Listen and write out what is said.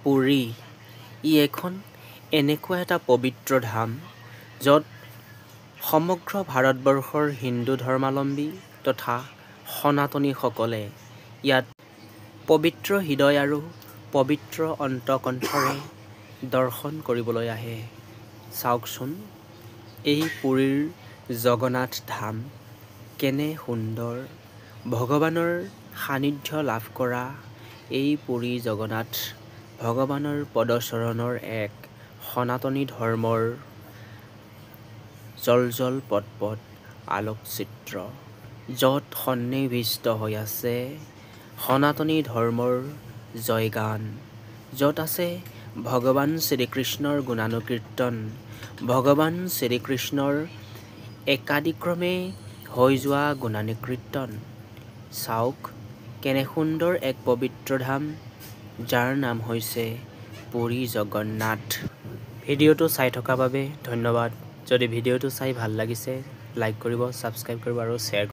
পুৰী এখন এনেকুৱা এটা পবিত্ৰ ধাম য'ত সমগ্ৰ ভাৰতবৰ্ষৰ হিন্দু ধৰ্মাৱলম্বী তথা সনাতনীসকলে ইয়াত পবিত্ৰ হৃদয় আৰু পবিত্ৰ অন্তকণ্ঠৰে দৰ্শন কৰিবলৈ আহে। চাওকচোন এই পুৰীৰ জগন্নাথ ধাম কেনে সুন্দৰ। ভগৱানৰ সান্নিধ্য লাভ কৰা এই পুৰী জগন্নাথ ভগৱানৰ পদচৰণৰ এক সনাতনী ধৰ্মৰ জল পট আলোকচিত্ৰ, য'ত সন্নিৱিষ্ট হৈ আছে সনাতনী ধৰ্মৰ জয়গান, য'ত আছে ভগৱান শ্ৰীকৃষ্ণৰ গুণানুকীৰ্তন, ভগৱান শ্ৰীকৃষ্ণৰ একাদিক্ৰমে হৈ যোৱা গুণানুকীৰ্তন। চাওক কেনে সুন্দৰ এক পবিত্ৰ ধাম, যাৰ নাম হৈছে পুৰী জগন্নাথ। ভিডিঅ'টো চাই থকাৰ বাবে ধন্যবাদ। যদি ভিডিঅ'টো চাই ভাল লাগিছে লাইক কৰিব, ছাবস্ক্ৰাইব কৰিব আৰু শ্বেয়াৰ কৰিব।